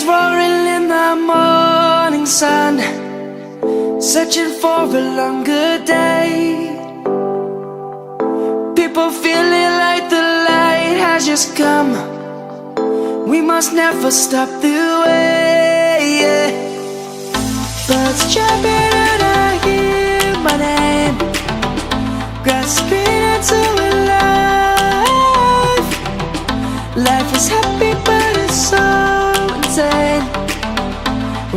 roaring in the morning sun, searching for a longer day. People feeling like the light has just come. We must never stop the way. Birds chirping and I hear my name, grasping into a life. Life is happy but it's so insane.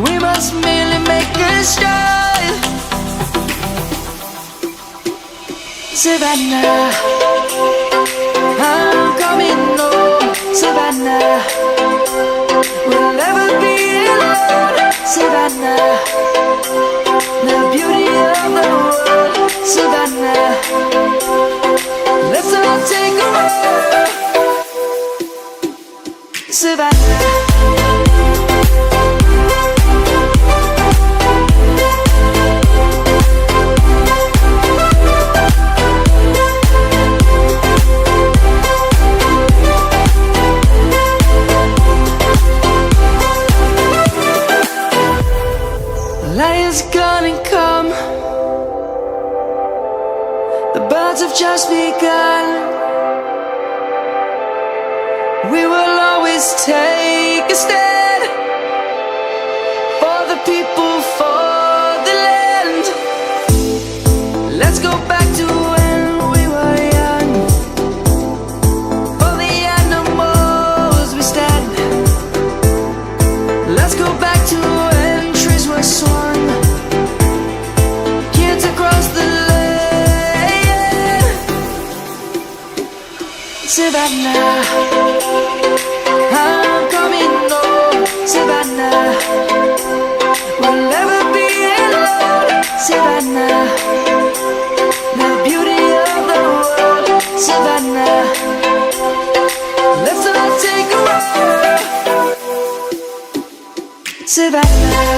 We must merely make a strive. Savannah, I'm coming home. Savannah, we'll never be alone. Savannah, the beauty of the world. Savannah, let's all take a walk. Savannah. Lion's gonna come. The birds have just begun. We will always take a stand for the people, for the land. Let's go back to when we were young. For the animals we stand. Let's go back to when trees were swung, kids across the land. Savannah, I'm coming home. Savannah, we'll never be alone. Savannah, the beauty of the world. Savannah, let's all take a walk. Savannah,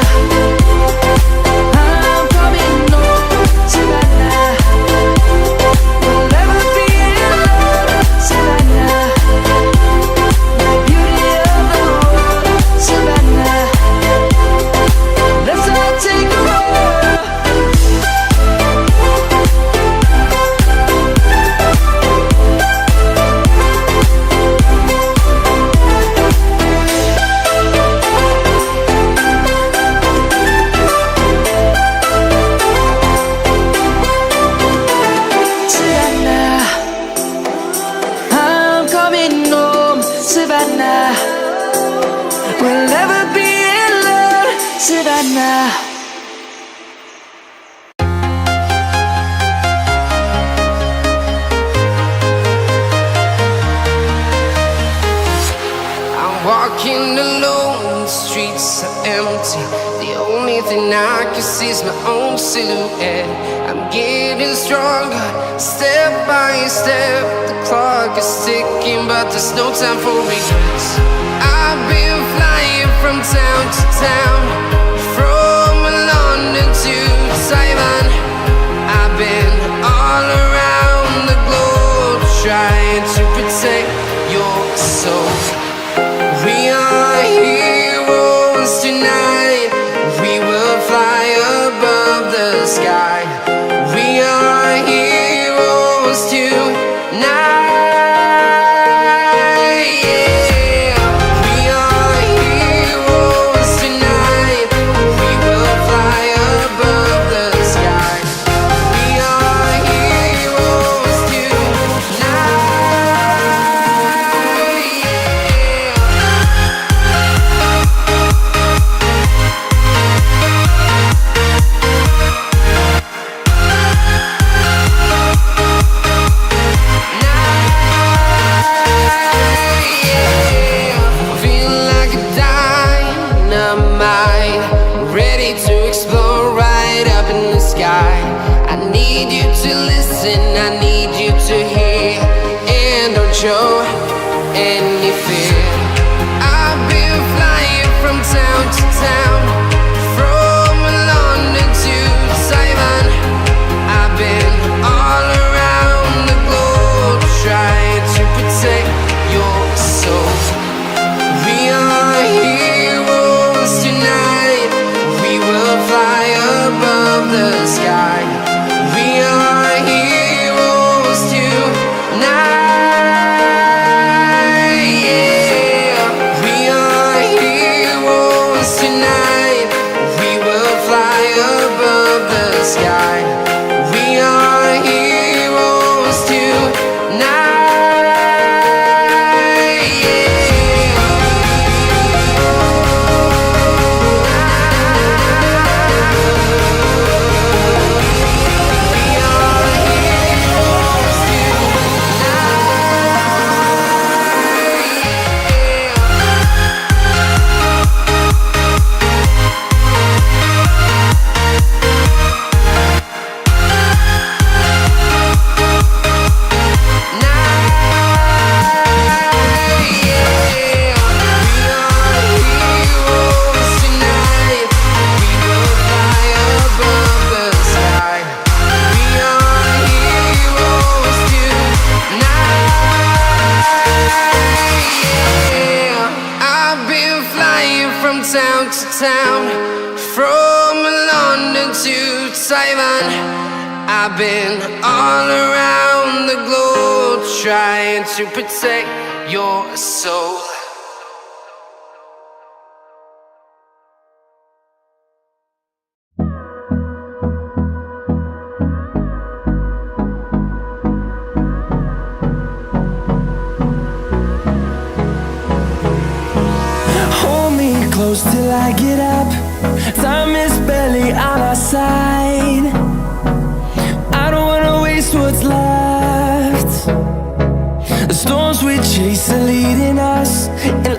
I'm coming home. Savannah, we'll never be alone. Savannah, the beauty of the world. Savannah, let's all take a walk. Savannah, I'm coming home. Savannah, we'll never be alone. Savannah. I'm walking alone, the streets are empty. The only thing I can see is my own silhouette. I'm getting stronger, step by step. The clock is ticking, but there's no time for regrets. I've been flying from town to town, from London to Taiwan. I've been all around the globe, trying to protect your soul. We are heroes tonight. We will fly above the sky. We are heroes tonight. Yeah. We are heroes tonight. We will fly above the sky. We are heroes tonight. Feel like a dynamite, ready to explode right up in the sky. I need you to listen, I need you to hear, and don't show any fear. I've been flying from town to town, from London to Taiwan. I've been all around the globe, trying to protect your soul. We are heroes. town to town, from London to Taiwan. I've been all around the globe trying to protect your soul. Close till I get up. Time is barely on our side. I don't wanna waste what's left. The storms we chase are leading us, and